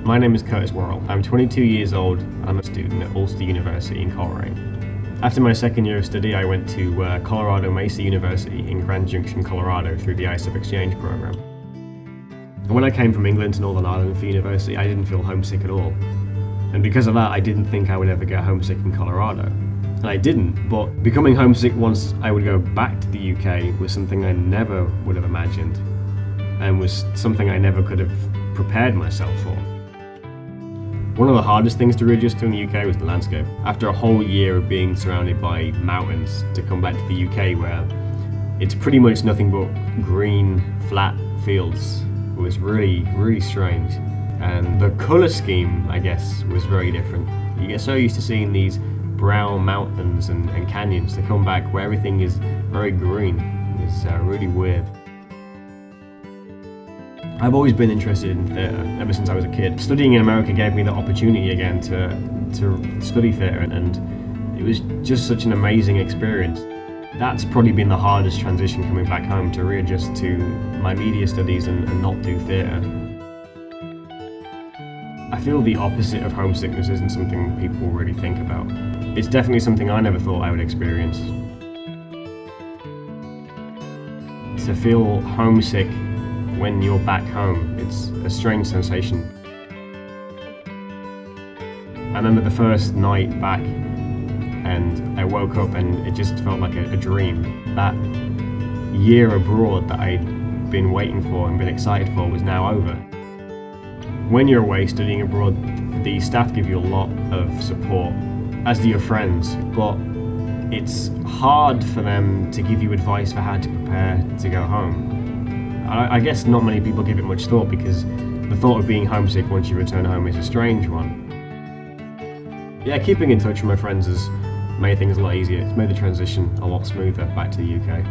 My name is Curtis Worrell. I'm 22 years old. I'm a student at Ulster University in Coleraine. After my second year of study, I went to Colorado Mesa University in Grand Junction, Colorado through the ISEP exchange program. When I came from England to Northern Ireland for university, I didn't feel homesick at all. And because of that, I didn't think I would ever get homesick in Colorado. And I didn't, but becoming homesick once I would go back to the UK was something I never would have imagined, and was something I never could have prepared myself for. One of the hardest things to readjust to in the UK was the landscape. After a whole year of being surrounded by mountains, to come back to the UK where it's pretty much nothing but green, flat fields was really, really strange. And the colour scheme, I guess, was very different. You get so used to seeing these brown mountains and canyons to come back where everything is very green. It's really weird. I've always been interested in theatre ever since I was a kid. Studying in America gave me the opportunity again to study theatre, and it was just such an amazing experience. That's probably been the hardest transition coming back home, to readjust to my media studies and not do theatre. I feel the opposite of homesickness isn't something people really think about. It's definitely something I never thought I would experience. To feel homesick when you're back home, it's a strange sensation. I remember the first night back and I woke up and it just felt like a dream. That year abroad that I'd been waiting for and been excited for was now over. When you're away studying abroad, the staff give you a lot of support, as do your friends, but it's hard for them to give you advice for how to prepare to go home. I guess not many people give it much thought, because the thought of being homesick once you return home is a strange one. Yeah, keeping in touch with my friends has made things a lot easier. It's made the transition a lot smoother back to the UK.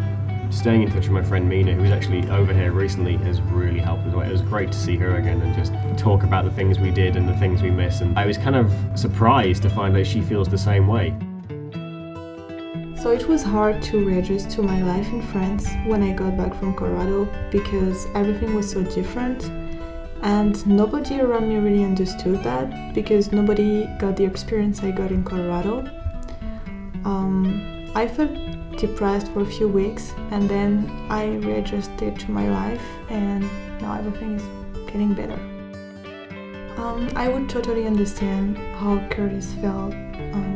Staying in touch with my friend Mina, who's actually over here recently, has really helped as well. It was great to see her again and just talk about the things we did and the things we miss. And I was kind of surprised to find that she feels the same way. So it was hard to readjust to my life in France when I got back from Colorado, because everything was so different and nobody around me really understood that, because nobody got the experience I got in Colorado. I felt depressed for a few weeks, and then I readjusted to my life, and now everything is getting better. I would totally understand how Curtis felt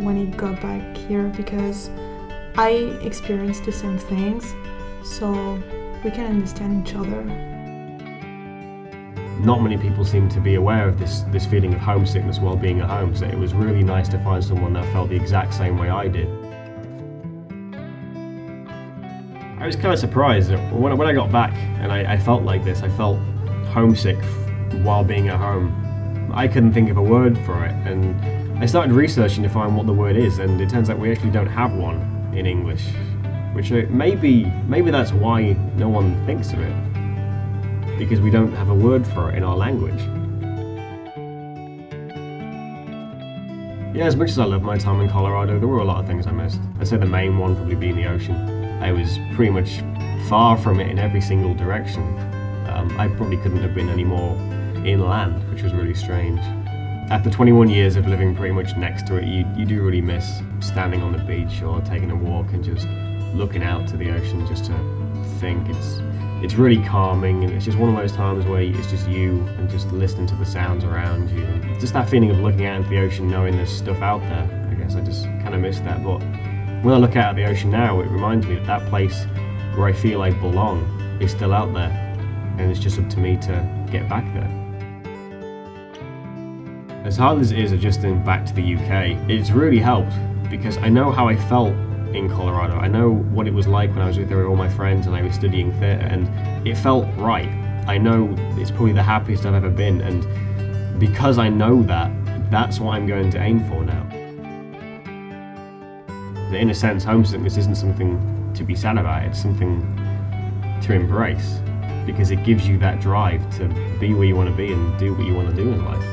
when he got back here, because I experienced the same things, so we can understand each other. Not many people seem to be aware of this feeling of homesickness while being at home, so it was really nice to find someone that felt the exact same way I did. I was kind of surprised that when I got back and I felt like this, I felt homesick while being at home. I couldn't think of a word for it, and I started researching to find what the word is, and it turns out we actually don't have one in English, which maybe that's why no one thinks of it, because we don't have a word for it in our language. Yeah, as much as I loved my time in Colorado, there were a lot of things I missed. I'd say the main one probably being the ocean. I was pretty much far from it in every single direction. I probably couldn't have been any more inland, which was really strange. After 21 years of living pretty much next to it, you do really miss standing on the beach or taking a walk and just looking out to the ocean just to think. It's really calming, and it's just one of those times where it's just you and just listening to the sounds around you. And just that feeling of looking out into the ocean, knowing there's stuff out there. I guess I just kind of miss that. But when I look out at the ocean now, it reminds me that place where I feel I belong is still out there, and it's just up to me to get back there. As hard as it is adjusting back to the UK, it's really helped, because I know how I felt in Colorado. I know what it was like when I was there with all my friends and I was studying theatre, and it felt right. I know it's probably the happiest I've ever been, and because I know that, that's what I'm going to aim for now. In a sense, homesickness isn't something to be sad about, it's something to embrace, because it gives you that drive to be where you want to be and do what you want to do in life.